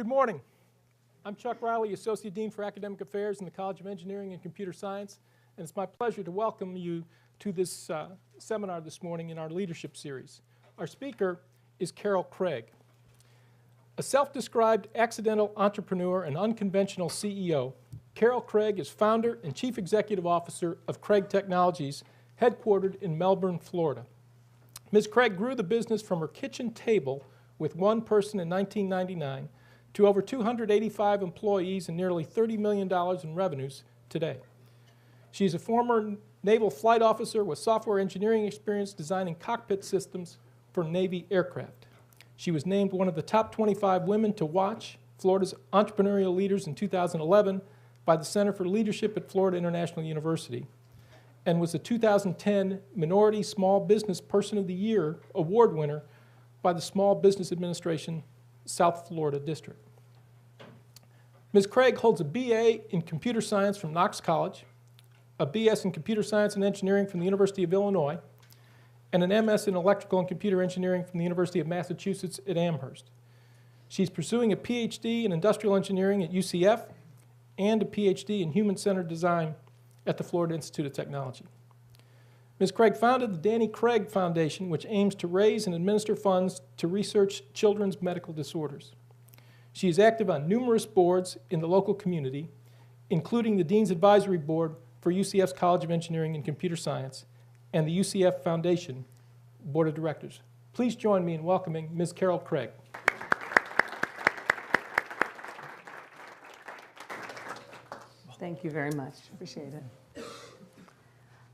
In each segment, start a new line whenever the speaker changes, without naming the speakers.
Good morning. I'm Chuck Riley, Associate Dean for Academic Affairs in the College of Engineering and Computer Science, and it's my pleasure to welcome you to this seminar this morning in our leadership series. Our speaker is Carol Craig. A self-described accidental entrepreneur and unconventional CEO, Carol Craig is founder and chief executive officer of Craig Technologies, headquartered in Melbourne, Florida. Ms. Craig grew the business from her kitchen table with one person in 1999 to over 285 employees and nearly $30 million in revenues today. She's a former naval flight officer with software engineering experience designing cockpit systems for Navy aircraft. She was named one of the top 25 women to watch Florida's entrepreneurial leaders in 2011 by the Center for Leadership at Florida International University, and was the 2010 Minority Small Business Person of the Year award winner by the Small Business Administration South Florida District. Ms. Craig holds a BA in Computer Science from Knox College, a BS in Computer Science and Engineering from the University of Illinois, and an MS in Electrical and Computer Engineering from the University of Massachusetts at Amherst. She's pursuing a PhD in Industrial Engineering at UCF and a PhD in Human-Centered Design at the Florida Institute of Technology. Ms. Craig founded the Danny Craig Foundation, which aims to raise and administer funds to research children's medical disorders. She is active on numerous boards in the local community, including the Dean's Advisory Board for UCF's College of Engineering and Computer Science and the UCF Foundation Board of Directors. Please join me in welcoming Ms. Carol Craig.
Thank you very much. Appreciate it.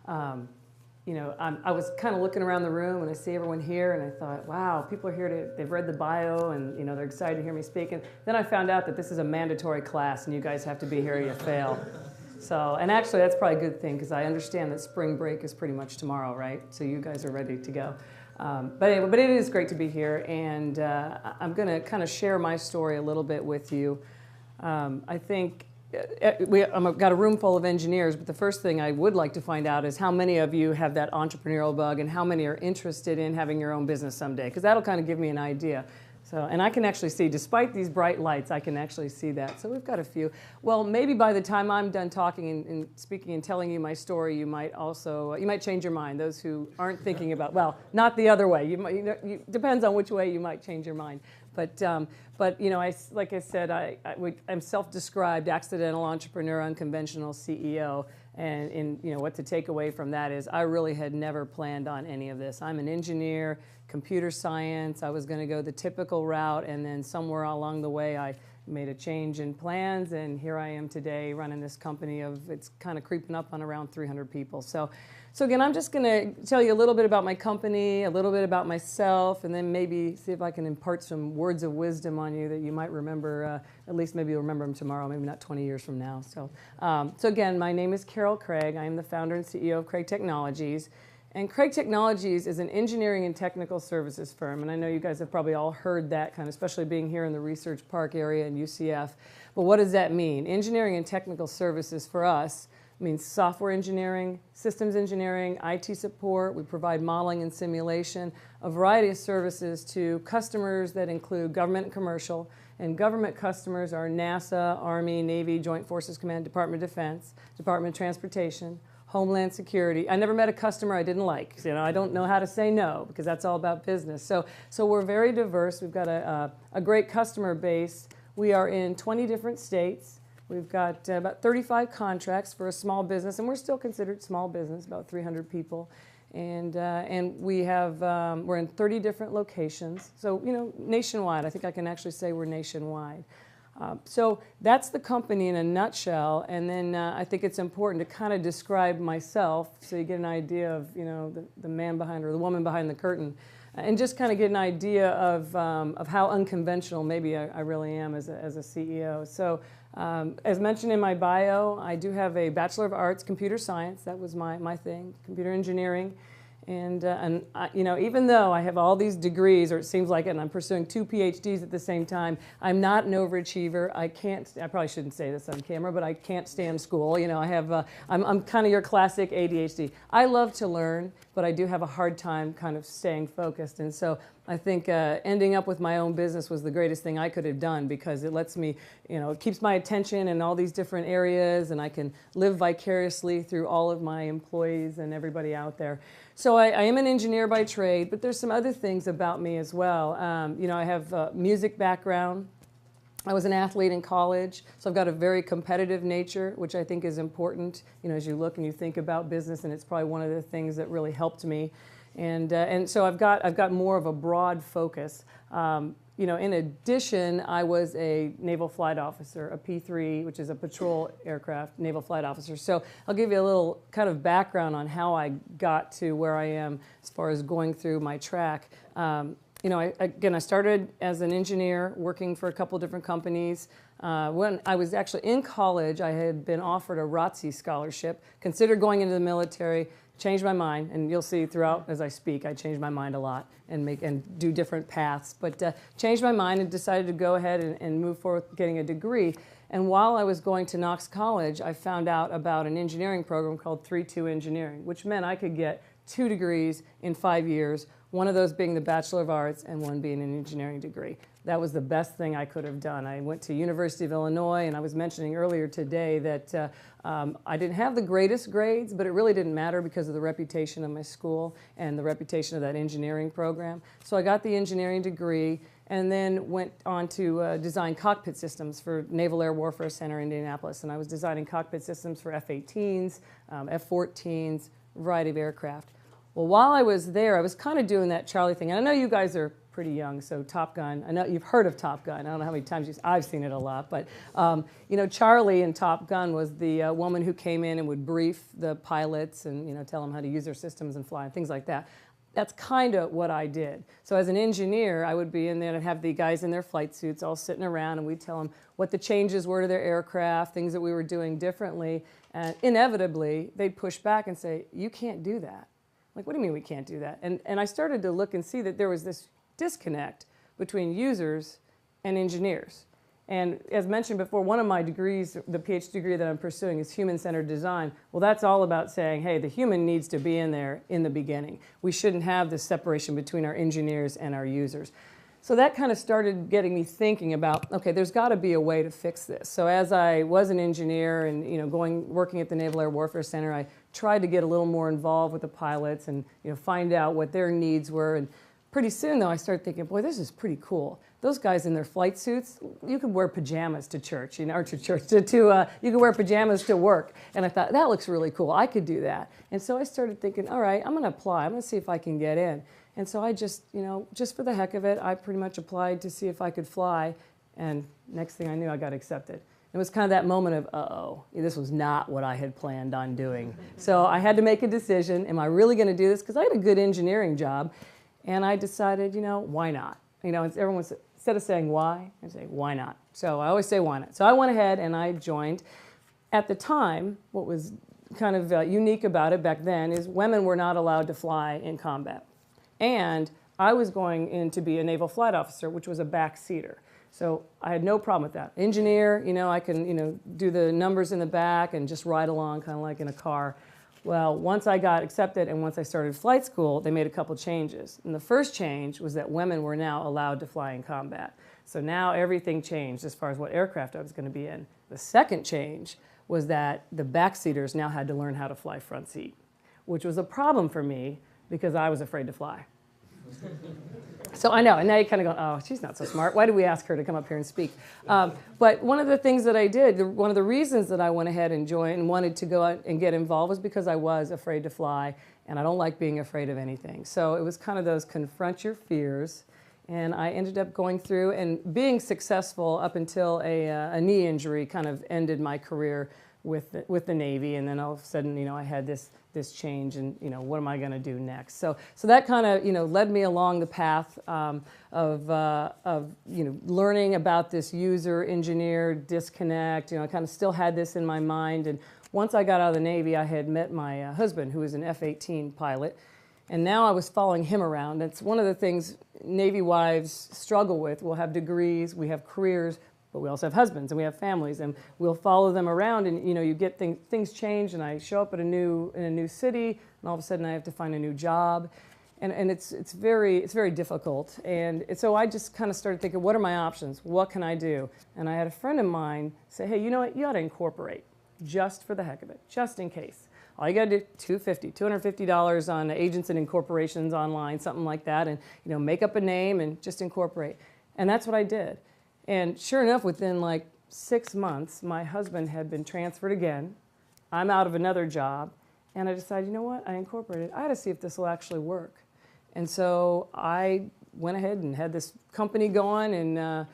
I was kind of looking around the room and I see everyone here and I thought, wow, people are here they've read the bio and they're excited to hear me speak. And then I found out that this is a mandatory class and you guys have to be here or you fail. So, and actually that's probably a good thing because I understand that spring break is pretty much tomorrow, right? So you guys are ready to go. But it is great to be here, and I'm going to kind of share my story a little bit with you. I think I've got a room full of engineers, but the first thing I would like to find out is how many of you have that entrepreneurial bug and how many are interested in having your own business someday, because that'll kind of give me an idea. So, and I can actually see, despite these bright lights, I can actually see that. So we've got a few. Well, maybe by the time I'm done talking and speaking and telling you my story, you might change your mind. Those who aren't thinking about, well, not the other way. Depends on which way you might change your mind. But like I said, I'm self-described accidental entrepreneur, unconventional CEO. And what to take away from that is I really had never planned on any of this. I'm an engineer, computer science. I was going to go the typical route, and then somewhere along the way I made a change in plans, and here I am today running this company it's kind of creeping up on around 300 people. So again, I'm just going to tell you a little bit about my company, a little bit about myself, and then maybe see if I can impart some words of wisdom on you that you might remember, at least maybe you'll remember them tomorrow, maybe not 20 years from now. So again, my name is Carol Craig. I am the founder and CEO of Craig Technologies. And Craig Technologies is an engineering and technical services firm. And I know you guys have probably all heard that, especially being here in the Research Park area in UCF. But what does that mean? Engineering and technical services for us means software engineering, systems engineering, IT support. We provide modeling and simulation, a variety of services to customers that include government and commercial. And government customers are NASA, Army, Navy, Joint Forces Command, Department of Defense, Department of Transportation, Homeland Security. I never met a customer I didn't like. I don't know how to say no because that's all about business. So we're very diverse. We've got a great customer base. We are in 20 different states. We've got about 35 contracts for a small business, and we're still considered small business, about 300 people. And we're in 30 different locations. So, nationwide. I think I can actually say we're nationwide. So that's the company in a nutshell, and then I think it's important to kind of describe myself so you get an idea of the man behind or the woman behind the curtain, and just kind of get an idea of how unconventional maybe I really am as a CEO. So as mentioned in my bio, I do have a Bachelor of Arts, Computer Science. That was my thing, computer engineering. And you know, even though I have all these degrees, or it seems like it, and I'm pursuing 2 PhDs at the same time, I'm not an overachiever. I probably shouldn't say this on camera, but I can't stand school. You know, I'm kind of your classic ADHD. I love to learn, but I do have a hard time kind of staying focused. And so I think ending up with my own business was the greatest thing I could have done, because it lets me, you know, it keeps my attention in all these different areas, and I can live vicariously through all of my employees and everybody out there. So I am an engineer by trade, but there's some other things about me as well. You know, I have a music background. I was an athlete in college, so I've got a very competitive nature, which I think is important, you know, as you look and you think about business, and it's probably one of the things that really helped me. And so I've got more of a broad focus. You know, in addition, I was a naval flight officer, a P3, which is a patrol aircraft naval flight officer. So I'll give you a little kind of background on how I got to where I am as far as going through my track. You know, I started as an engineer working for a couple different companies. When I was actually in college, I had been offered a ROTC scholarship, considered going into the military, changed my mind, and you'll see throughout as I speak, I change my mind a lot and do different paths. But changed my mind and decided to go ahead and move forward with getting a degree. And while I was going to Knox College, I found out about an engineering program called 3-2 Engineering, which meant I could get 2 degrees in 5 years, one of those being the Bachelor of Arts and one being an engineering degree. That was the best thing I could have done. I went to University of Illinois, and I was mentioning earlier today that I didn't have the greatest grades, but it really didn't matter because of the reputation of my school and the reputation of that engineering program. So I got the engineering degree and then went on to design cockpit systems for Naval Air Warfare Center, Indianapolis. And I was designing cockpit systems for F-18s, F-14s, a variety of aircraft. Well, while I was there, I was kind of doing that Charlie thing. And I know you guys are pretty young, so Top Gun, I know you've heard of Top Gun. I don't know how many times I've seen it a lot, but you know, Charlie in Top Gun was the woman who came in and would brief the pilots and, you know, tell them how to use their systems and fly and things like that. That's kind of what I did. So as an engineer, I would be in there and have the guys in their flight suits all sitting around, and we'd tell them what the changes were to their aircraft, things that we were doing differently, and inevitably they'd push back and say, "You can't do that." Like, what do you mean we can't do that? And I started to look and see that there was this disconnect between users and engineers. And as mentioned before, one of my degrees, the PhD degree that I'm pursuing, is human-centered design. Well, that's all about saying, hey, the human needs to be in there in the beginning. We shouldn't have this separation between our engineers and our users. So that kind of started getting me thinking about, okay, there's got to be a way to fix this. So as I was an engineer and, you know, working at the Naval Air Warfare Center, I tried to get a little more involved with the pilots and, you know, find out what their needs were. And pretty soon, though, I started thinking, boy, this is pretty cool. Those guys in their flight suits, you could wear pajamas to church, you know, or to church, you could wear pajamas to work. And I thought, that looks really cool. I could do that. And so I started thinking, all right, I'm going to apply. I'm going to see if I can get in. And so I just, you know, just for the heck of it, I pretty much applied to see if I could fly. And next thing I knew, I got accepted. It was kind of that moment of, uh-oh, this was not what I had planned on doing. So I had to make a decision. Am I really going to do this? Because I had a good engineering job. And I decided, you know, why not? You know, everyone's, instead of saying why, I say, why not? So I always say, why not? So I went ahead and I joined. At the time, what was kind of unique about it back then is women were not allowed to fly in combat. And I was going in to be a naval flight officer, which was a backseater. So I had no problem with that. Engineer, you know, I can, you know, do the numbers in the back and just ride along kind of like in a car. Well, once I got accepted and once I started flight school, they made a couple changes. And the first change was that women were now allowed to fly in combat. So now everything changed as far as what aircraft I was going to be in. The second change was that the backseaters now had to learn how to fly front seat, which was a problem for me because I was afraid to fly. So I know, and now you kind of go, oh, she's not so smart. Why did we ask her to come up here and speak? But one of the things that I did, one of the reasons that I went ahead and joined and wanted to go out and get involved was because I was afraid to fly, and I don't like being afraid of anything. So it was kind of those confront your fears, and I ended up going through and being successful up until a knee injury kind of ended my career with the Navy, and then all of a sudden, you know, I had this change, and you know, what am I going to do next? So that kind of, you know, led me along the path of you know, learning about this user engineer disconnect. You know, I kind of still had this in my mind, and once I got out of the Navy, I had met my husband, who was an F-18 pilot, And now I was following him around. It's one of the things Navy wives struggle with. We'll have degrees, we have careers, but we also have husbands and we have families, and we'll follow them around. And you get things change, and I show up in a new city, and all of a sudden I have to find a new job, and it's very difficult. And so I just kind of started thinking, what are my options? What can I do? And I had a friend of mine say, hey, you know what? You ought to incorporate, just for the heck of it, just in case. All you got to do, $250 on agents and incorporations online, something like that, and make up a name and just incorporate. And that's what I did. And sure enough, within like 6 months, my husband had been transferred again. I'm out of another job, and I decided, you know what? I incorporated. I had to see if this will actually work. And so I went ahead and had this company going, and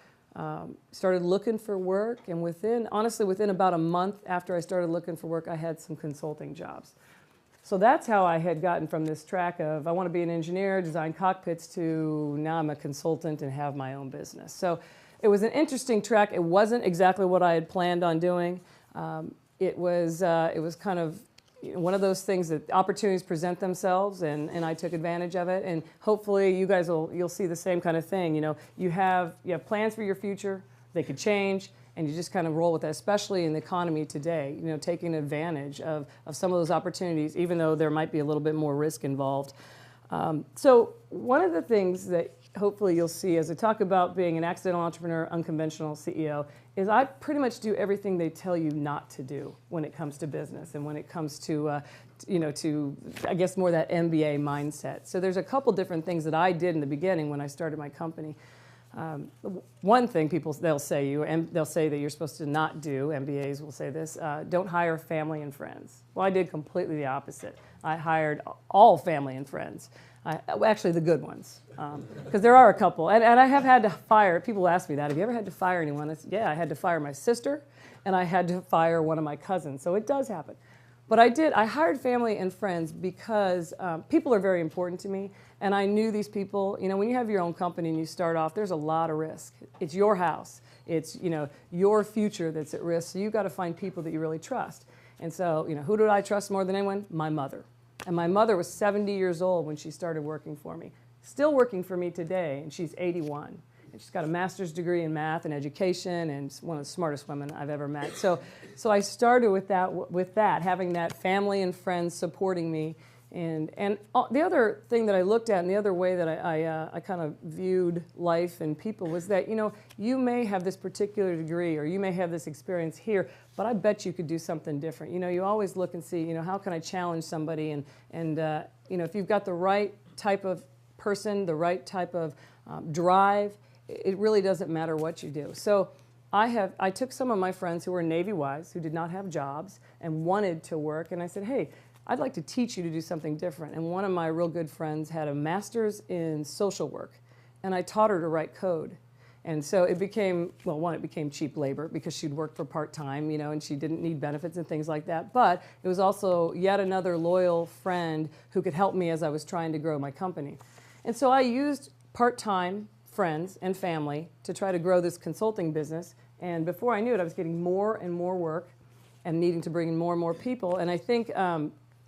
started looking for work, and honestly, within about a month after I started looking for work, I had some consulting jobs. So that's how I had gotten from this track of I want to be an engineer, design cockpits, to now I'm a consultant and have my own business. So it was an interesting track. It wasn't exactly what I had planned on doing. It was kind of one of those things that opportunities present themselves, and I took advantage of it. And hopefully you guys you'll see the same kind of thing. You have plans for your future. They could change, and you just kind of roll with that, especially in the economy today, taking advantage of some of those opportunities, even though there might be a little bit more risk involved. So one of the things that hopefully you'll see as I talk about being an accidental entrepreneur, unconventional CEO, is I pretty much do everything they tell you not to do when it comes to business, and when it comes to, I guess, more that MBA mindset. So there's a couple different things that I did in the beginning when I started my company. One thing they'll say that you're supposed to not do, MBAs will say this, don't hire family and friends. Well, I did completely the opposite. I hired all family and friends. Actually, the good ones, because there are a couple. And I have had to fire, people ask me that, have you ever had to fire anyone? I said, yeah, I had to fire my sister, and I had to fire one of my cousins. So it does happen. But I hired family and friends because people are very important to me. And I knew these people. When you have your own company and you start off, there's a lot of risk. It's your house. It's your future that's at risk. So you've got to find people that you really trust. And so, who did I trust more than anyone? My mother. And my mother was 70 years old when she started working for me. Still working for me today, and she's 81. And she's got a master's degree in math and education, and one of the smartest women I've ever met. So I started with that, having that family and friends supporting me. And the other thing that I looked at, and the other way that I kind of viewed life and people, was that, you may have this particular degree, or you may have this experience here, but I bet you could do something different. You always look and see, how can I challenge somebody? And if you've got the right type of person, the right type of drive, it really doesn't matter what you do. So I took some of my friends who were Navy wives, who did not have jobs and wanted to work, and I said, hey, I'd like to teach you to do something different. And one of my real good friends had a master's in social work, and I taught her to write code. And so it became, well, one, it became cheap labor because she'd work for part-time, and she didn't need benefits and things like that. But it was also yet another loyal friend who could help me as I was trying to grow my company. And so I used part-time friends and family to try to grow this consulting business. And before I knew it, I was getting more and more work and needing to bring in more and more people. And I think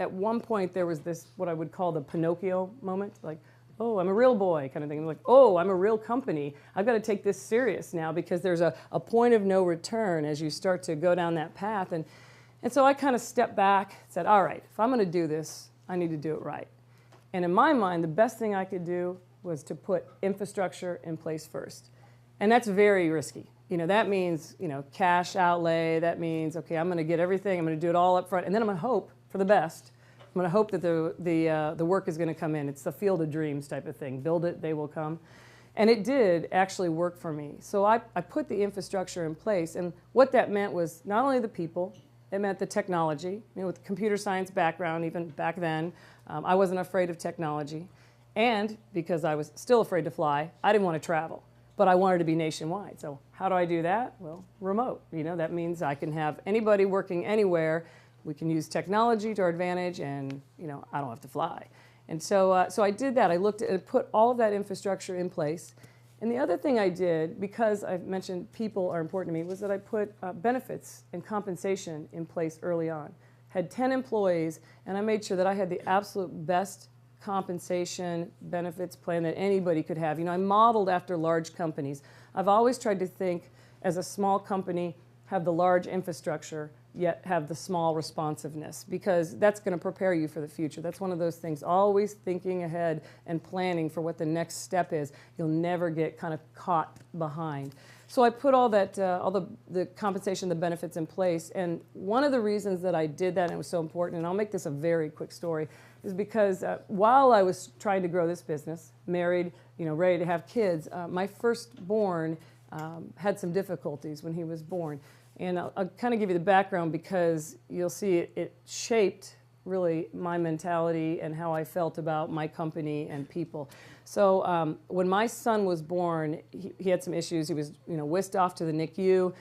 at one point there was this, what I would call the Pinocchio moment, like, oh, I'm a real boy kind of thing. Like, oh, I'm a real company. I've got to take this serious now, because there's a point of no return as you start to go down that path. And so I kind of stepped back, said, all right, if I'm going to do this, I need to do it right. And in my mind, the best thing I could do was to put infrastructure in place first. And that's very risky. That means, cash outlay. That means, okay, I'm going to get everything. I'm going to do it all up front. And then I'm going to hope for the best. I'm going to hope that the work is going to come in. It's the field of dreams type of thing. Build it, they will come. And it did actually work for me. So I put the infrastructure in place. And what that meant was not only the people, it meant the technology. With the computer science background, even back then, I wasn't afraid of technology. And because I was still afraid to fly, I didn't want to travel. But I wanted to be nationwide. So how do I do that? Well, remote. That means I can have anybody working anywhere. We can use technology to our advantage, and I don't have to fly. And so I did that. I looked at and put all of that infrastructure in place. And the other thing I did, because I've mentioned people are important to me, was that I put benefits and compensation in place early on. Had 10 employees, and I made sure that I had the absolute best compensation benefits plan that anybody could have. I modeled after large companies. I've always tried to think as a small company, have the large infrastructure, yet have the small responsiveness, because that's going to prepare you for the future. That's one of those things, always thinking ahead and planning for what the next step is. You'll never get kind of caught behind. So I put all that, all the compensation, the benefits in place. And one of the reasons that I did that, and it was so important, and I'll make this a very quick story, is because while I was trying to grow this business, married, ready to have kids, my firstborn had some difficulties when he was born. And I'll kind of give you the background, because you'll see it shaped really my mentality and how I felt about my company and people. So when my son was born, he had some issues. He was whisked off to the NICU.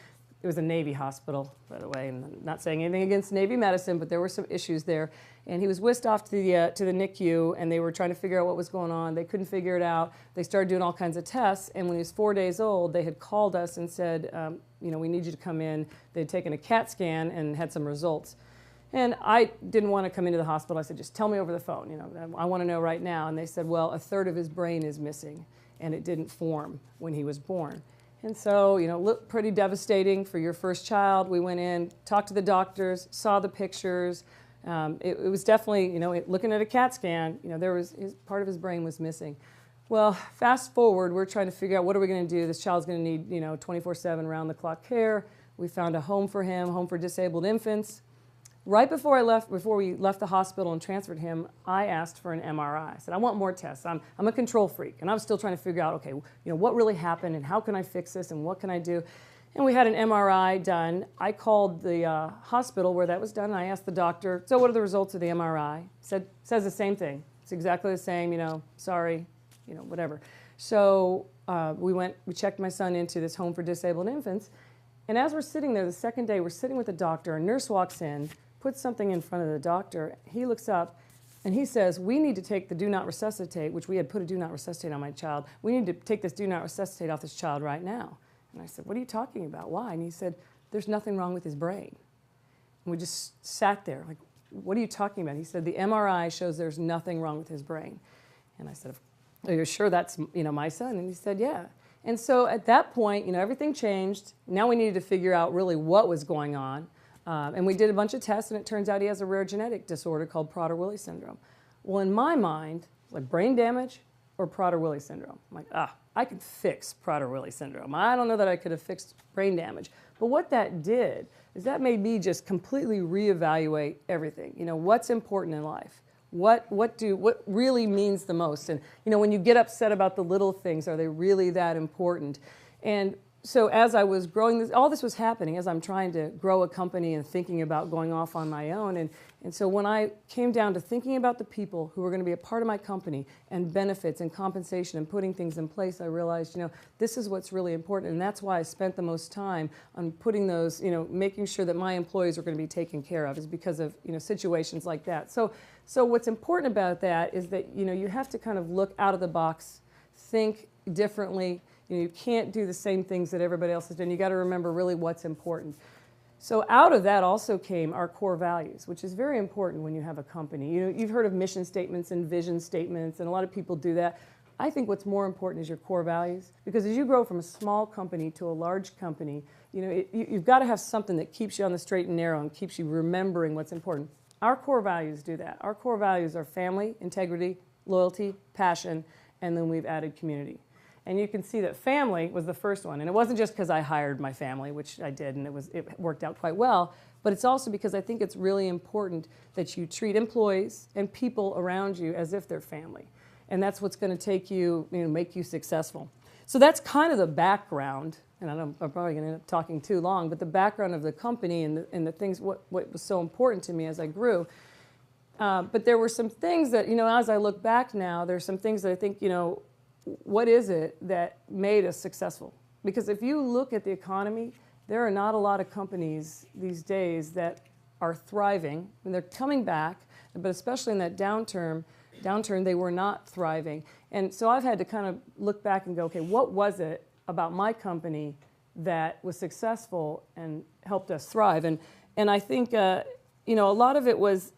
It was a Navy hospital, by the way, and I'm not saying anything against Navy medicine, but there were some issues there. And he was whisked off to the NICU, and they were trying to figure out what was going on. They couldn't figure it out. They started doing all kinds of tests, and when he was 4 days old, they had called us and said, we need you to come in. They'd taken a CAT scan and had some results. And I didn't want to come into the hospital. I said, just tell me over the phone. I want to know right now. And they said, well, a third of his brain is missing, and it didn't form when he was born. And so, looked pretty devastating for your first child. We went in, talked to the doctors, saw the pictures. It was definitely, looking at a CAT scan, part of his brain was missing. Well, fast forward, we're trying to figure out what are we going to do. This child's going to need, 24/7 round-the-clock care. We found a home for him, home for disabled infants. Right before we left the hospital and transferred him, I asked for an MRI. I said, I want more tests. I'm a control freak, and I was still trying to figure out, okay, what really happened, and how can I fix this, and what can I do? And we had an MRI done. I called the hospital where that was done, and I asked the doctor, so what are the results of the MRI? Says the same thing. It's exactly the same, sorry, whatever. So we checked my son into this home for disabled infants, and as we're sitting there the second day, we're sitting with the doctor, a nurse walks in, puts something in front of the doctor. He looks up and he says, we need to take the do not resuscitate, which we had put a do not resuscitate on my child. We need to take this do not resuscitate off this child right now. And I said, what are you talking about? Why? And he said, there's nothing wrong with his brain. And we just sat there like, what are you talking about? He said, the MRI shows there's nothing wrong with his brain. And I said, are you sure that's my son? And he said, yeah. And so at that point, everything changed. Now we needed to figure out really what was going on. And we did a bunch of tests, and it turns out he has a rare genetic disorder called Prader-Willi syndrome. Well, in my mind, like brain damage or Prader-Willi syndrome. I'm like, I could fix Prader-Willi syndrome. I don't know that I could have fixed brain damage. But what that did is that made me just completely reevaluate everything. What's important in life? What really means the most? And when you get upset about the little things, are they really that important? And so as I was growing, all this was happening as I'm trying to grow a company and thinking about going off on my own. And so when I came down to thinking about the people who were going to be a part of my company and benefits and compensation and putting things in place, I realized, this is what's really important. And that's why I spent the most time on putting those, making sure that my employees are going to be taken care of, is because of, situations like that. So what's important about that is that, you have to kind of look out of the box, think differently. You can't do the same things that everybody else has done. You got to remember really what's important. So out of that also came our core values, which is very important when you have a company. You've heard of mission statements and vision statements, and a lot of people do that. I think what's more important is your core values, because as you grow from a small company to a large company, you've got to have something that keeps you on the straight and narrow and keeps you remembering what's important. Our core values do that. Our core values are family, integrity, loyalty, passion, and then we've added community. And you can see that family was the first one. And it wasn't just because I hired my family, which I did, and it worked out quite well, but it's also because I think it's really important that you treat employees and people around you as if they're family. And that's what's going to take you, make you successful. So that's kind of the background, and I'm probably going to end up talking too long, but the background of the company and the things, what was so important to me as I grew. But there were some things that, as I look back now, there's some things that I think, what is it that made us successful? Because if you look at the economy, there are not a lot of companies these days that are thriving, and they're coming back, but especially in that downturn, they were not thriving. And so I've had to kind of look back and go, okay, what was it about my company that was successful and helped us thrive? And I think, a lot of it was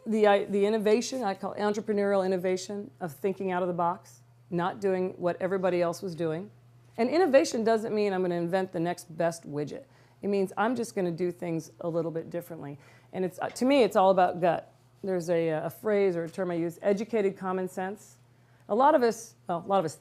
the innovation, I call entrepreneurial innovation, of thinking out of the box, not doing what everybody else was doing. And innovation doesn't mean I'm going to invent the next best widget. It means I'm just going to do things a little bit differently. And it's, to me, it's all about gut. There's a phrase or a term I use, educated common sense. A lot of us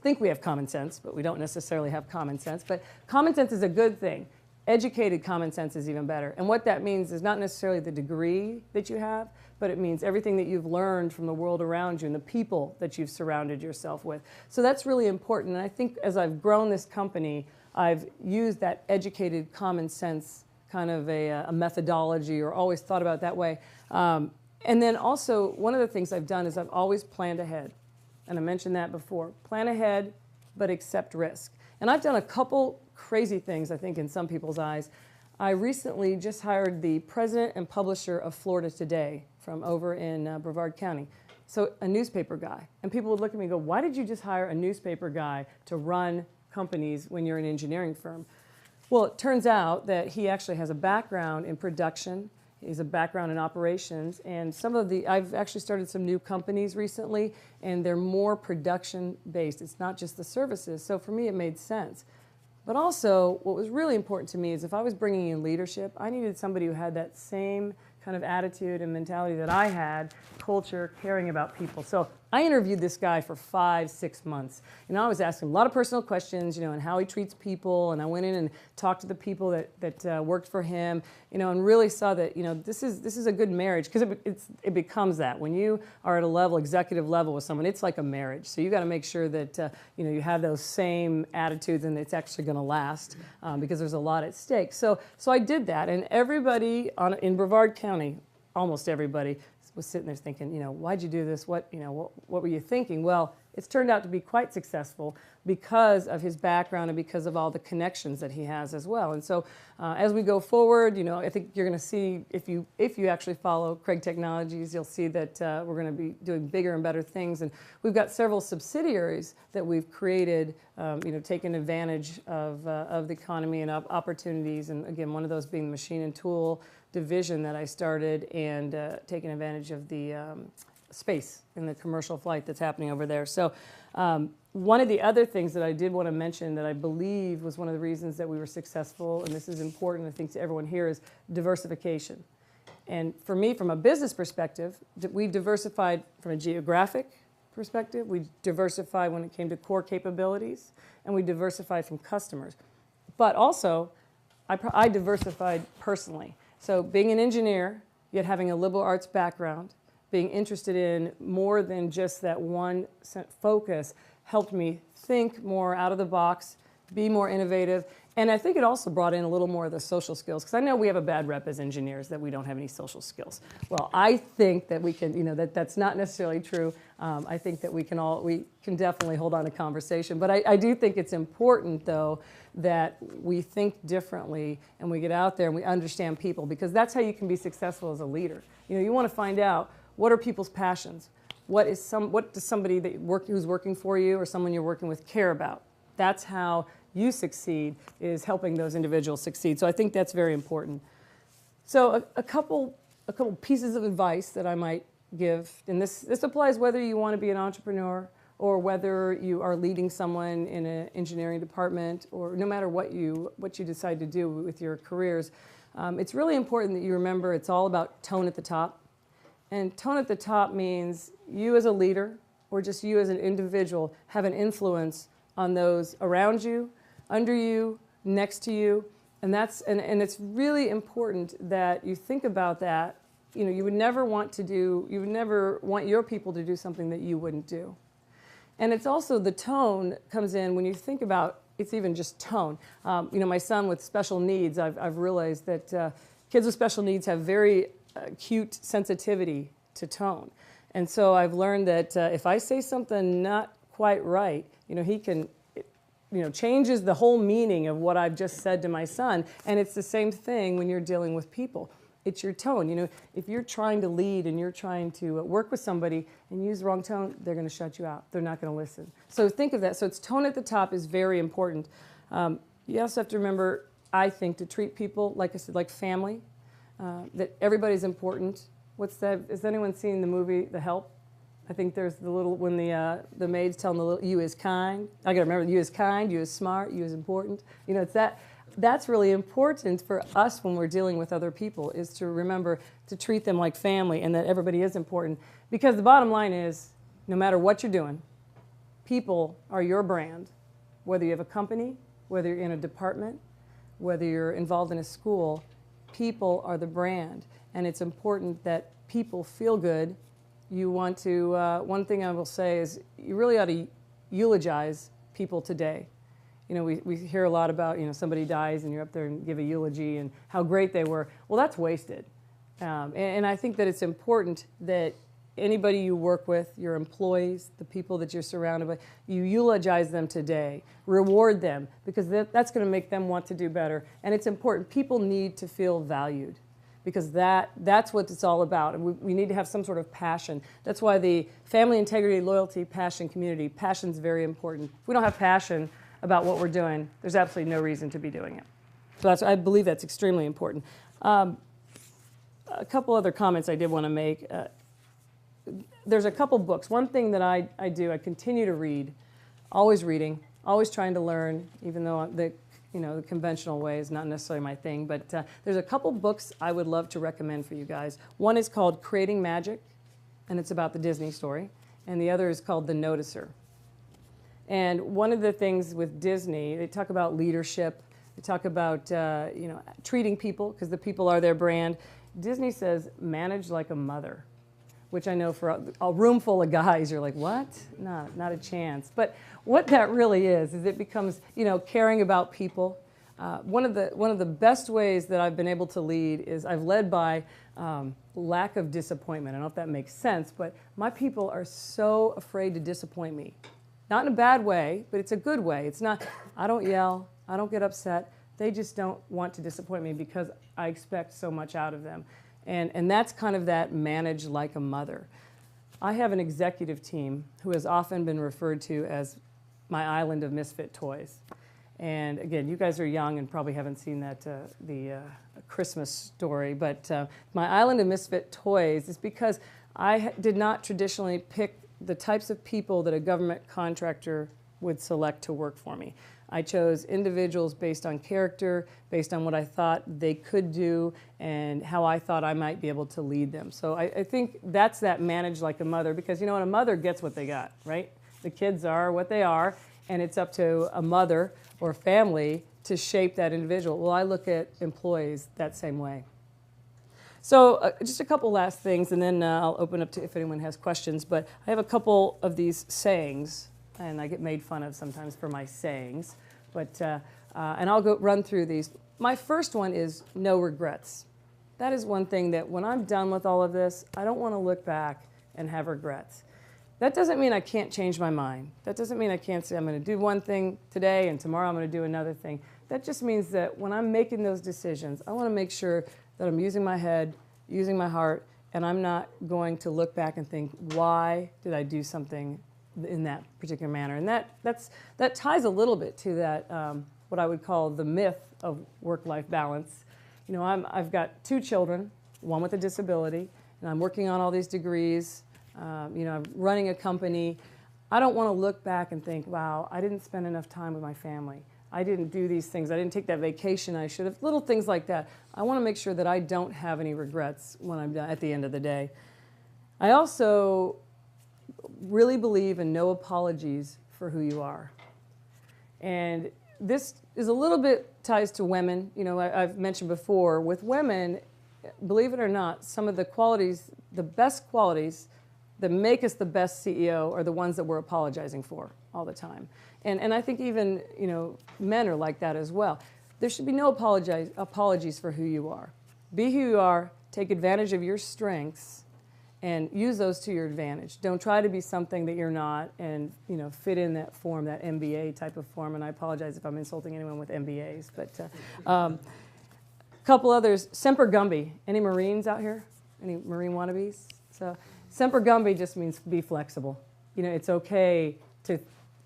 think we have common sense, but we don't necessarily have common sense. But common sense is a good thing. Educated common sense is even better. And what that means is not necessarily the degree that you have, but it means everything that you've learned from the world around you and the people that you've surrounded yourself with. So that's really important. And I think as I've grown this company, I've used that educated common sense kind of a methodology, or always thought about it that way. And then also, one of the things I've done is I've always planned ahead. And I mentioned that before. Plan ahead, but accept risk. And I've done a couple crazy things, I think, in some people's eyes. I recently just hired the president and publisher of Florida Today from over in Brevard County. So a newspaper guy. And people would look at me and go, why did you just hire a newspaper guy to run companies when you're an engineering firm? Well, it turns out that he actually has a background in production. He has a background in operations. And I've actually started some new companies recently, and they're more production based. It's not just the services. So for me, it made sense. But also, what was really important to me is if I was bringing in leadership, I needed somebody who had that same kind of attitude and mentality that I had, culture, caring about people. So I interviewed this guy for 5-6 months. I was asking him a lot of personal questions, and how he treats people. And I went in and talked to the people that worked for him, and really saw that, this is a good marriage, because it becomes that. When you are at a level, executive level with someone, it's like a marriage. So you got to make sure that, you have those same attitudes and it's actually going to last, because there's a lot at stake. So I did that, and everybody in Brevard County, almost everybody, was sitting there thinking, why'd you do this? What were you thinking? Well, it's turned out to be quite successful because of his background and because of all the connections that he has as well. And so as we go forward, I think you're going to see, if you actually follow Craig Technologies, you'll see that we're going to be doing bigger and better things. And we've got several subsidiaries that we've created, taking advantage of the economy and opportunities. And again, one of those being the machine and tool division that I started, and taking advantage of the space in the commercial flight that's happening over there. So one of the other things that I did want to mention that I believe was one of the reasons that we were successful, and this is important, I think, to everyone here, is diversification. And for me, from a business perspective, we diversified from a geographic perspective, we diversified when it came to core capabilities, and we diversified from customers. But also, I diversified personally. So being an engineer, yet having a liberal arts background, being interested in more than just that one focus, helped me think more out of the box, be more innovative. And I think it also brought in a little more of the social skills, because I know we have a bad rep as engineers that we don't have any social skills. Well, I think that we can, that's not necessarily true. I think that we can definitely hold on to conversation. But I do think it's important, though, that we think differently and we get out there and we understand people, because that's how you can be successful as a leader. You want to find out, what are people's passions? What does somebody who's working for you or someone you're working with care about? That's how you succeed, is helping those individuals succeed. So I think that's very important. So a couple pieces of advice that I might give, and this applies whether you want to be an entrepreneur or whether you are leading someone in an engineering department, or no matter what you decide to do with your careers. It's really important that you remember it's all about tone at the top. And tone at the top means you as a leader, or just you as an individual, have an influence on those around you, under you, next to you. And it's really important that you think about that. You would never want your people to do something that you wouldn't do. And it's also, the tone comes in when you think about, it's even just tone. My son with special needs, I've realized that kids with special needs have very acute sensitivity to tone. And so I've learned that if I say something not quite right, he can, changes the whole meaning of what I've just said to my son. And it's the same thing when you're dealing with people. It's your tone. If you're trying to lead and you're trying to work with somebody and use the wrong tone, they're going to shut you out. They're not going to listen. So think of that. So it's tone at the top is very important. You also have to remember, I think, to treat people, like I said, like family, that everybody's important. What's that? Has anyone seen the movie The Help? I think there's the little, when the maid's telling the little, you is kind. I gotta remember, you is kind, you is smart, you is important. You know, it's that, that's really important for us when we're dealing with other people, is to remember to treat them like family and that everybody is important. Because the bottom line is, no matter what you're doing, people are your brand. Whether you have a company, whether you're in a department, whether you're involved in a school, people are the brand. And it's important that people feel good. You want to, one thing I will say is you really ought to eulogize people today. You know, we hear a lot about, you know, somebody dies and you're up there and give a eulogy and how great they were. Well, that's wasted. And I think that it's important that anybody you work with, your employees, the people that you're surrounded by, you eulogize them today. Reward them, because that's going to make them want to do better. And it's important. People need to feel valued, because that's what it's all about. And we need to have some sort of passion. That's why the family, integrity, loyalty, passion, community, passion's very important. If we don't have passion about what we're doing, there's absolutely no reason to be doing it. So I believe that's extremely important. A couple other comments I did want to make. There's a couple books. One thing that I do, I continue to read, always reading, always trying to learn, even though the conventional way is not necessarily my thing. But there's a couple books I would love to recommend for you guys. One is called Creating Magic, and it's about the Disney story. And the other is called The Noticer. And one of the things with Disney, they talk about leadership. They talk about treating people, because the people are their brand. Disney says, manage like a mother, which I know for a room full of guys, you're like, what? No, not a chance. But what that really is it becomes, caring about people. One of the best ways that I've been able to lead is I've led by lack of disappointment. I don't know if that makes sense, but my people are so afraid to disappoint me. Not in a bad way, but it's a good way. It's not, I don't yell, I don't get upset. They just don't want to disappoint me because I expect so much out of them. And that's kind of that manage like a mother. I have an executive team who has often been referred to as my island of misfit toys. And again, you guys are young and probably haven't seen that, the Christmas story, but my island of misfit toys is because I did not traditionally pick the types of people that a government contractor would select to work for me. I chose individuals based on character, based on what I thought they could do, and how I thought I might be able to lead them. So I think that's that manage like a mother, because a mother gets what they got, right? The kids are what they are, and it's up to a mother or family to shape that individual. Well, I look at employees that same way. So just a couple last things, and then I'll open up to if anyone has questions. But I have a couple of these sayings, and I get made fun of sometimes for my sayings. But and I'll go run through these. My first one is no regrets. That is one thing that when I'm done with all of this, I don't want to look back and have regrets. That doesn't mean I can't change my mind. That doesn't mean I can't say I'm going to do one thing today and tomorrow I'm going to do another thing. That just means that when I'm making those decisions, I want to make sure that I'm using my head, using my heart, and I'm not going to look back and think, why did I do something in that particular manner? And that ties a little bit to that, what I would call the myth of work-life balance. I've got 2 children, one with a disability, and I'm working on all these degrees. I'm running a company. I don't want to look back and think, wow, I didn't spend enough time with my family. I didn't do these things. I didn't take that vacation I should have. Little things like that. I want to make sure that I don't have any regrets when I'm done at the end of the day. I also really believe in no apologies for who you are. And this is a little bit ties to women. I've mentioned before, with women, believe it or not, some of the qualities, the best qualities that make us the best CEO are the ones that we're apologizing for all the time. And I think even, men are like that as well. There should be no apologies for who you are. Be who you are, take advantage of your strengths, and use those to your advantage. Don't try to be something that you're not and, fit in that form, that MBA type of form. And I apologize if I'm insulting anyone with MBAs. But a couple others. Semper gumby. Any Marines out here? Any Marine wannabes? So semper gumby just means be flexible. It's okay to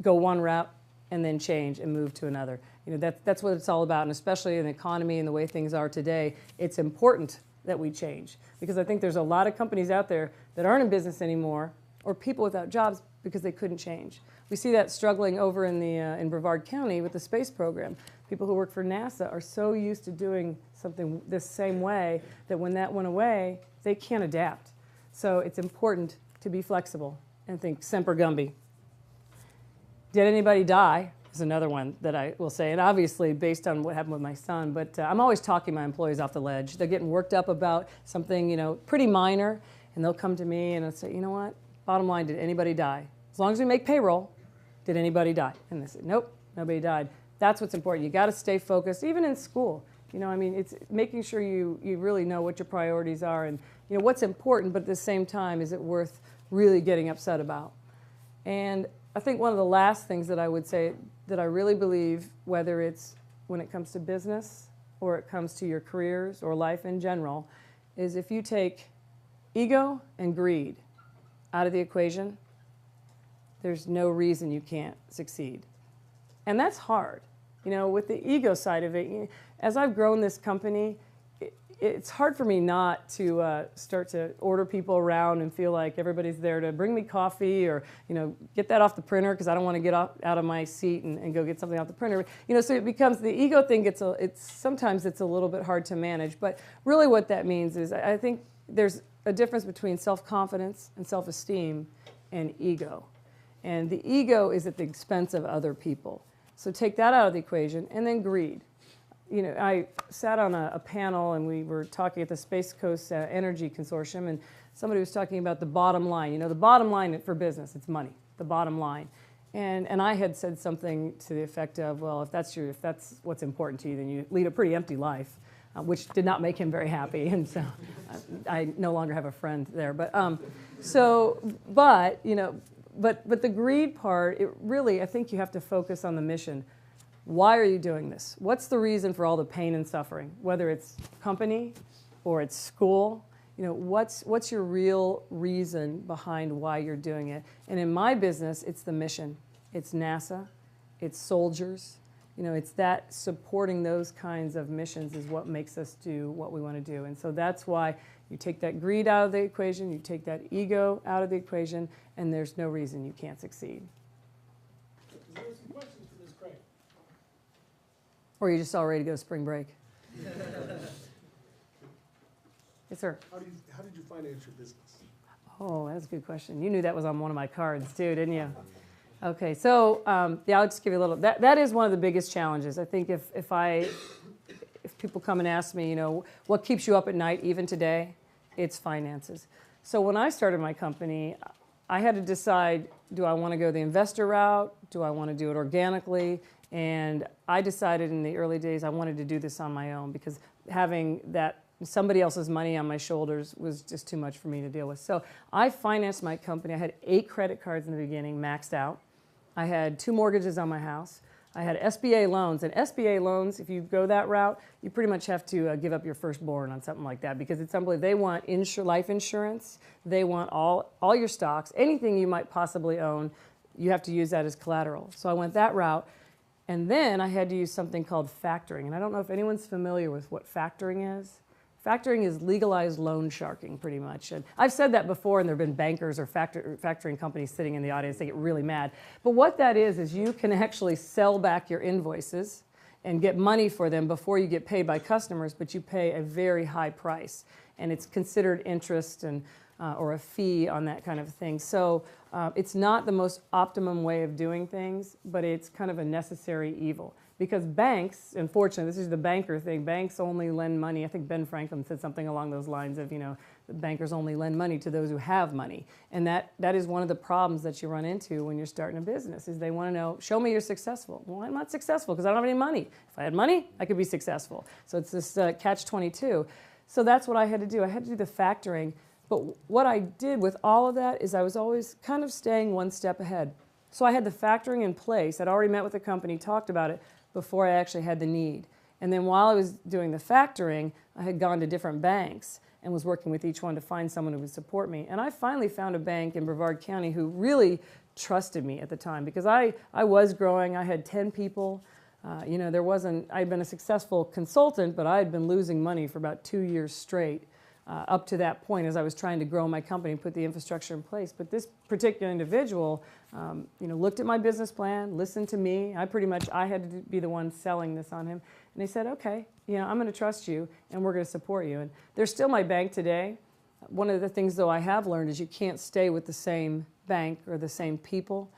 go one route and then change and move to another. That's what it's all about. And especially in the economy and the way things are today, it's important that we change. Because I think there's a lot of companies out there that aren't in business anymore, or people without jobs because they couldn't change. We see that struggling over in Brevard County with the space program. People who work for NASA are so used to doing something this same way that when that went away, they can't adapt. So it's important to be flexible and think semper gumby. Did anybody die? Is another one that I will say, and obviously based on what happened with my son, but I'm always talking my employees off the ledge. They're getting worked up about something, pretty minor, and they'll come to me and they'll say, you know what, bottom line, did anybody die? As long as we make payroll, did anybody die? And they say, nope, nobody died. That's what's important. You got to stay focused, even in school. It's making sure you really know what your priorities are and what's important, but at the same time, is it worth really getting upset about? And I think one of the last things that I would say that I really believe, whether it's when it comes to business or it comes to your careers or life in general, is if you take ego and greed out of the equation, there's no reason you can't succeed. And that's hard. With the ego side of it, as I've grown this company, it's hard for me not to start to order people around and feel like everybody's there to bring me coffee or, get that off the printer because I don't want to get out of my seat and go get something off the printer. So it becomes the ego thing. Sometimes it's a little bit hard to manage. But really what that means is I think there's a difference between self-confidence and self-esteem and ego. And the ego is at the expense of other people. So take that out of the equation, and then greed. I sat on a panel and we were talking at the Space Coast Energy Consortium, and somebody was talking about the bottom line. The bottom line for business, it's money, the bottom line. And I had said something to the effect of, well, if that's what's important to you, then you lead a pretty empty life, which did not make him very happy. And so I no longer have a friend there. But the greed part, it really, I think you have to focus on the mission. Why are you doing this? What's the reason for all the pain and suffering? Whether it's company or it's school, what's your real reason behind why you're doing it? And in my business, it's the mission. It's NASA, it's soldiers. It's that supporting those kinds of missions is what makes us do what we want to do. And so that's why you take that greed out of the equation, you take that ego out of the equation, and there's no reason you can't succeed.
There are some questions for Ms. Craig.
Or you're just all ready to go to spring break. Yes, sir.
How did you finance your business?
Oh, that's a good question. You knew that was on one of my cards too, didn't you? Okay, so I'll just give you a little. That is one of the biggest challenges. I think if people come and ask me, what keeps you up at night even today, it's finances. So when I started my company, I had to decide, do I want to go the investor route? Do I want to do it organically? And I decided in the early days I wanted to do this on my own because having that somebody else's money on my shoulders was just too much for me to deal with. So I financed my company. I had 8 credit cards in the beginning, maxed out. I had 2 mortgages on my house. I had SBA loans. And SBA loans, if you go that route, you pretty much have to give up your firstborn on something like that because it's unbelievable. They want life insurance. They want all your stocks. Anything you might possibly own, you have to use that as collateral. So I went that route. And then I had to use something called factoring. And I don't know if anyone's familiar with what factoring is. Factoring is legalized loan sharking, pretty much. And I've said that before, and there have been bankers or factoring companies sitting in the audience. They get really mad. But what that is you can actually sell back your invoices and get money for them before you get paid by customers, but you pay a very high price. And it's considered interest and or a fee on that kind of thing. So it's not the most optimum way of doing things, but it's kind of a necessary evil. Because banks, unfortunately, this is the banker thing, banks only lend money. I think Ben Franklin said something along those lines of, the bankers only lend money to those who have money. And that is one of the problems that you run into when you're starting a business, is they want to know, show me you're successful. Well, I'm not successful because I don't have any money. If I had money, I could be successful. So it's this catch-22. So that's what I had to do. I had to do the factoring. But what I did with all of that is I was always kind of staying one step ahead. So I had the factoring in place. I'd already met with the company, talked about it, before I actually had the need. And then while I was doing the factoring, I had gone to different banks and was working with each one to find someone who would support me. And I finally found a bank in Brevard County who really trusted me at the time because I was growing. I had 10 people. I'd been a successful consultant, but I had been losing money for about 2 years straight. up to that point as I was trying to grow my company and put the infrastructure in place. But this particular individual, looked at my business plan, listened to me. I had to be the one selling this on him. And they said, okay, I'm going to trust you and we're going to support you. And they're still my bank today. One of the things, though, I have learned is you can't stay with the same bank or the same people.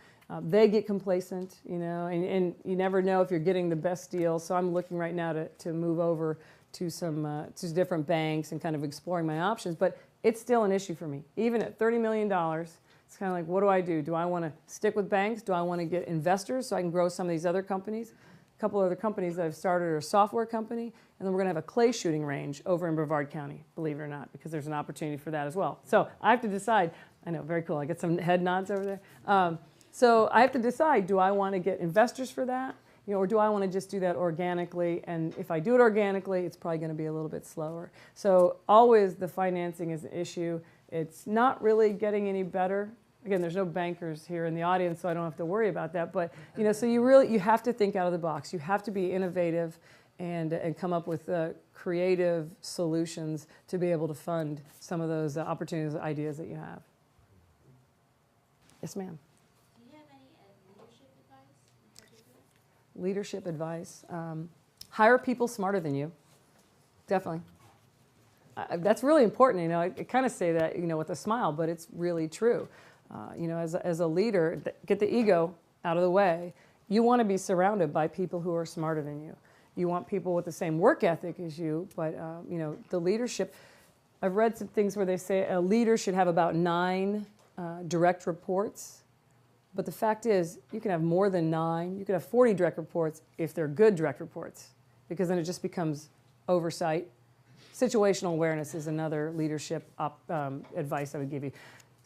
They get complacent, and you never know if you're getting the best deal. So I'm looking right now to move over to to different banks and kind of exploring my options. But it's still an issue for me. Even at $30 million, it's kind of like, what do I do? Do I want to stick with banks? Do I want to get investors so I can grow some of these other companies? A couple other companies that I've started are a software company, and then we're going to have a clay shooting range over in Brevard County, believe it or not, because there's an opportunity for that as well. So I have to decide. I know, very cool. I get some head nods over there. So I have to decide, do I want to get investors for that? Or do I want to just do that organically? And if I do it organically, it's probably going to be a little bit slower. So always the financing is an issue. It's not really getting any better. Again, there's no bankers here in the audience, so I don't have to worry about that. But so you have to think out of the box. You have to be innovative and come up with creative solutions to be able to fund some of those opportunities, ideas that you have. Yes, ma'am.
Do you have any leadership advice in particular?
Leadership advice. Hire people smarter than you. Definitely. That's really important. I kind of say that, with a smile, but it's really true. As a leader, get the ego out of the way. You want to be surrounded by people who are smarter than you. You want people with the same work ethic as you, but, the leadership. I've read some things where they say a leader should have about 9 direct reports. But the fact is, you can have more than 9. You can have 40 direct reports if they're good direct reports, because then it just becomes oversight. Situational awareness is another leadership advice I would give you.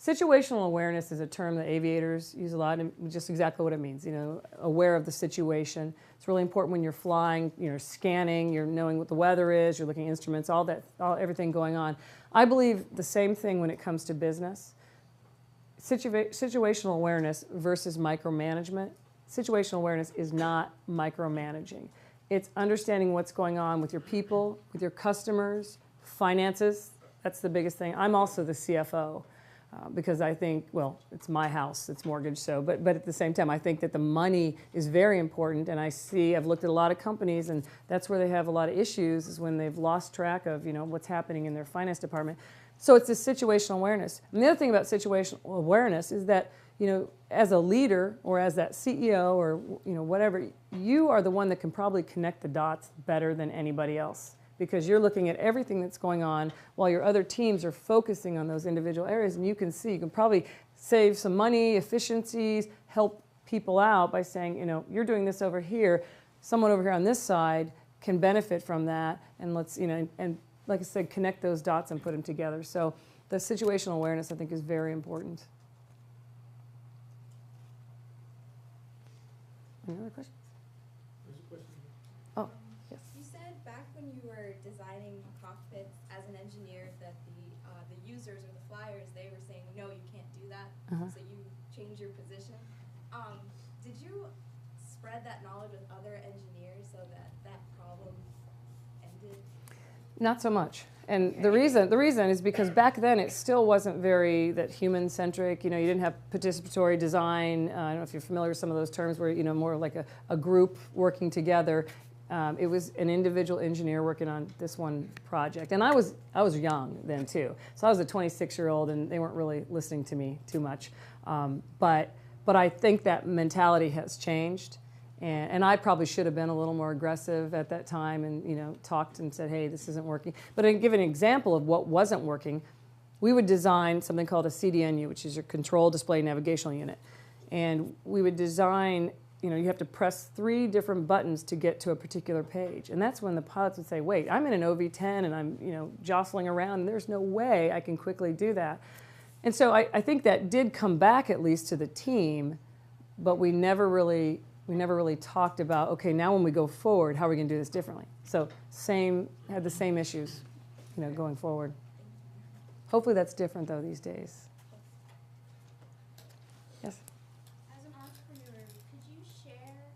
Situational awareness is a term that aviators use a lot, and just exactly what it means. Aware of the situation. It's really important when you're flying. You're scanning. You're knowing what the weather is. You're looking at instruments. Everything going on. I believe the same thing when it comes to business. Situational awareness versus micromanagement. Situational awareness is not micromanaging. It's understanding what's going on with your people, with your customers, finances. That's the biggest thing. I'm also the CFO because I think, it's my house, it's mortgaged, but at the same time, I think that the money is very important. And I've looked at a lot of companies, and that's where they have a lot of issues, is when they've lost track of, what's happening in their finance department. So it's this situational awareness. And the other thing about situational awareness is that, as a leader or as that CEO or, whatever, you are the one that can probably connect the dots better than anybody else, because you're looking at everything that's going on while your other teams are focusing on those individual areas. And you can probably save some money, efficiencies, help people out by saying, you're doing this over here. Someone over here on this side can benefit from that. And let's, and like I said, connect those dots and put them together. So the situational awareness, I think, is very important. Any other questions?
There's a question.
Oh, yes.
You said back when you were designing cockpits as an engineer that the users or the flyers, they were saying, no, you can't do that. So you changed your position. Did you spread that knowledge with other engineers so that that problem ended?
Not so much. And the reason is because back then it still wasn't very that human-centric. You didn't have participatory design. I don't know if you're familiar with some of those terms where, more like a group working together. It was an individual engineer working on this one project. And I was young then too. So I was a 26-year-old, and they weren't really listening to me too much. But I think that mentality has changed. And I probably should have been a little more aggressive at that time and, talked and said, hey, this isn't working. But to give an example of what wasn't working, we would design something called a CDNU, which is your Control Display Navigational Unit. And we would design, you have to press 3 different buttons to get to a particular page. And that's when the pilots would say, wait, I'm in an OV-10 and I'm, jostling around, and there's no way I can quickly do that. And so I think that did come back at least to the team, but we never really talked about, okay, now when we go forward, how are we going to do this differently? So had the same issues, going forward. Hopefully that's different, though, these days. Yes?
As an entrepreneur, could you share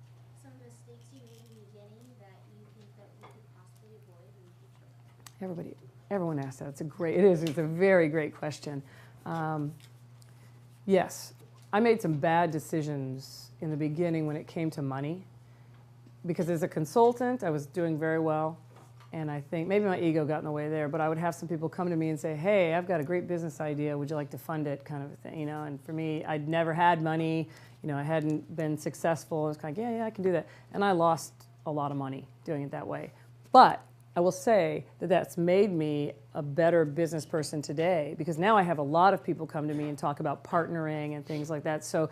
some mistakes you made in the beginning that you think that we could possibly avoid in the future?
Everybody. Everyone asks that. It's a very great question. Yes, I made some bad decisions in the beginning when it came to money, because as a consultant, I was doing very well. And I think maybe my ego got in the way there, but I would have some people come to me and say, hey, I've got a great business idea. Would you like to fund it, kind of a thing, And for me, I'd never had money. I hadn't been successful. I was kind of, yeah, I can do that. And I lost a lot of money doing it that way. But I will say that that's made me a better business person today, because now I have a lot of people come to me and talk about partnering and things like that. So,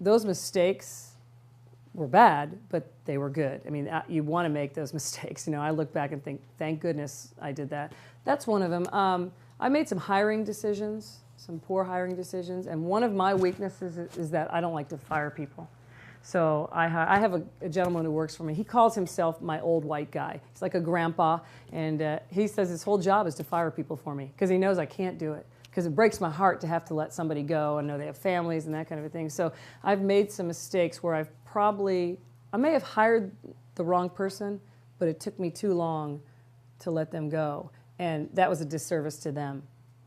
those mistakes were bad, but they were good. I mean, you want to make those mistakes. I look back and think, thank goodness I did that. That's one of them. I made some hiring decisions, some poor hiring decisions, and one of my weaknesses is that I don't like to fire people. So I have a gentleman who works for me. He calls himself my old white guy. He's like a grandpa, and he says his whole job is to fire people for me, because he knows I can't do it. Because it breaks my heart to have to let somebody go and know they have families and that kind of a thing. So I've made some mistakes where I may have hired the wrong person, but it took me too long to let them go. And that was a disservice to them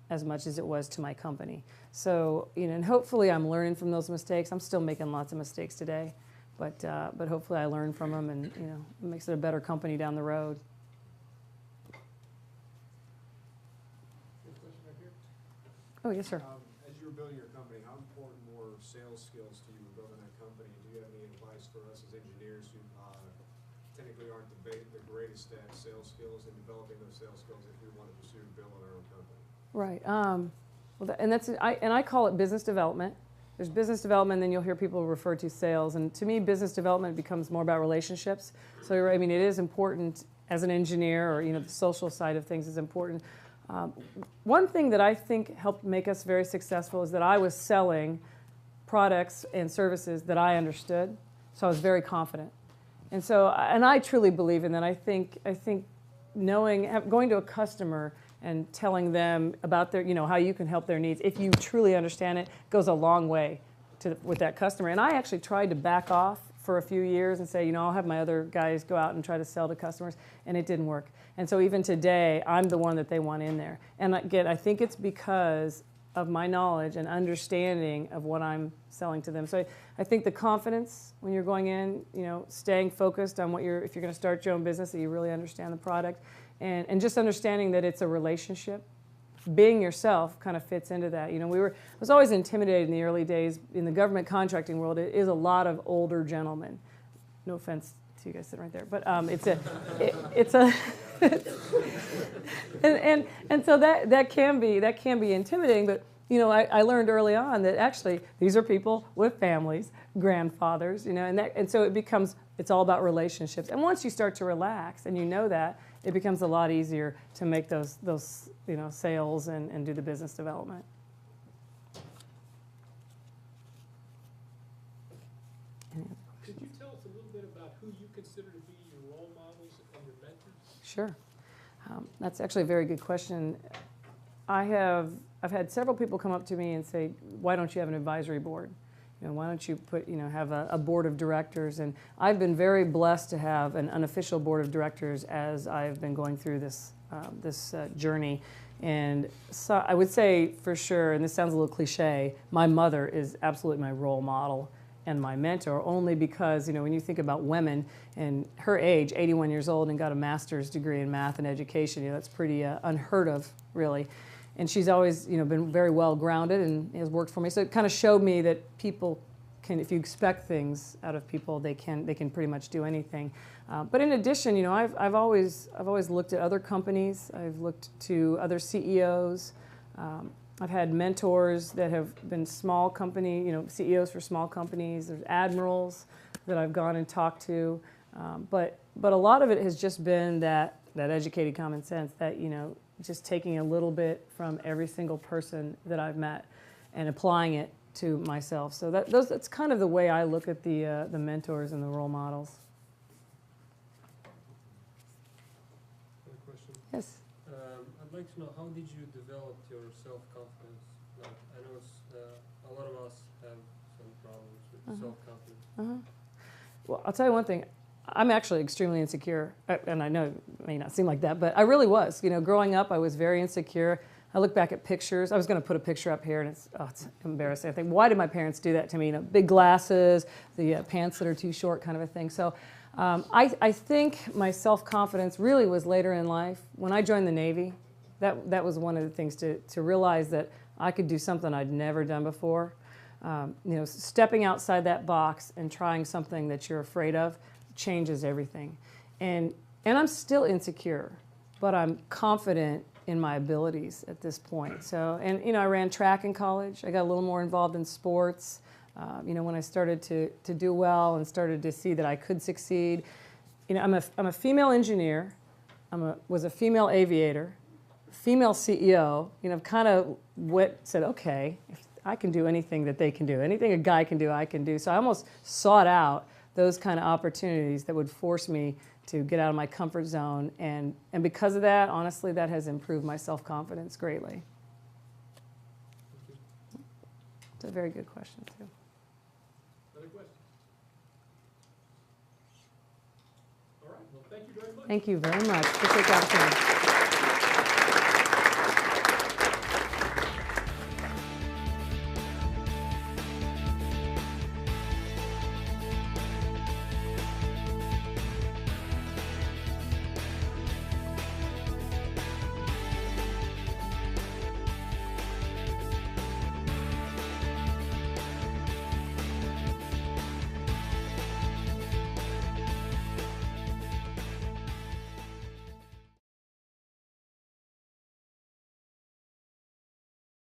as much as it was to my company. So, and hopefully I'm learning from those mistakes. I'm still making lots of mistakes today, but hopefully I learn from them, and, it makes it a better company down the road. Oh, yes, sir.
As you were building your company, how important were sales skills to you in building that company? Do you have any advice for us as engineers who technically aren't the greatest at sales skills, and developing those sales skills if we want to pursue building our own company?
Right. I call it business development. There's business development, and then you'll hear people refer to sales. And to me, business development becomes more about relationships. So you're right. I mean, it is important as an engineer, or the social side of things is important. One thing that I think helped make us very successful is that I was selling products and services that I understood, so I was very confident. And I truly believe in that. I think going to a customer and telling them about their, how you can help their needs, if you truly understand it, goes a long way with that customer. And I actually tried to back off for a few years and say, I'll have my other guys go out and try to sell to customers, and it didn't work. And so even today, I'm the one that they want in there. And again, I think it's because of my knowledge and understanding of what I'm selling to them. So I think the confidence when you're going in, staying focused on if you're going to start your own business, that you really understand the product, and just understanding that it's a relationship. Being yourself kind of fits into that. I was always intimidated in the early days in the government contracting world. It is a lot of older gentlemen. No offense to you guys sitting right there, but it's a and so that can be intimidating. But I learned early on that actually these are people with families, grandfathers, and so it's all about relationships. And once you start to relax and that, it becomes a lot easier to make those sales and do the business development.
Could you tell us a little bit about who you consider to be your role models and your mentors?
Sure. That's actually a very good question. I've had several people come up to me and say, why don't you have an advisory board? Why don't you have a board of directors? And I've been very blessed to have an unofficial board of directors as I've been going through this journey. And so I would say for sure, and this sounds a little cliche, my mother is absolutely my role model and my mentor, only because, when you think about women and her age, 81 years old, and got a master's degree in math and education, that's pretty unheard of, really. And she's always, been very well grounded and has worked for me. So it kind of showed me that people can, if you expect things out of people, they can pretty much do anything. But in addition, I've always looked at other companies. I've looked to other CEOs. I've had mentors that have been small company, CEOs for small companies. There's admirals that I've gone and talked to. But a lot of it has just been that educated common sense, that, just taking a little bit from every single person that I've met and applying it to myself. So that's kind of the way I look at the mentors and the role models.
Another question.
Yes.
I'd like to know, how did you develop your self-confidence? Like, I know a lot of us have some problems with self-confidence.
Well, I'll tell you one thing. I'm actually extremely insecure, and I know it may not seem like that, but I really was. You know, growing up, I was very insecure. I look back at pictures. I was going to put a picture up here, and it's embarrassing. I think, why did my parents do that to me? You know, big glasses, the pants that are too short, kind of a thing. So I think my self-confidence really was later in life. When I joined the Navy, that was one of the things to realize that I could do something I'd never done before. You know, stepping outside that box and trying something that you're afraid of changes everything. And I'm still insecure, but I'm confident in my abilities at this point. So, and you know, I ran track in college. I got a little more involved in sports. You know, when I started to do well and started to see that I could succeed. You know, I'm a female engineer. Was a female aviator, female CEO. You know, kind of said, okay, if I can do anything that they can do, anything a guy can do, I can do. So I almost sought out those kind of opportunities that would force me to get out of my comfort zone. And because of that, honestly, that has improved my self-confidence greatly. It's a very good question, too.
Other questions? All right, well, thank you very much.
Thank you very much. Appreciate the opportunity.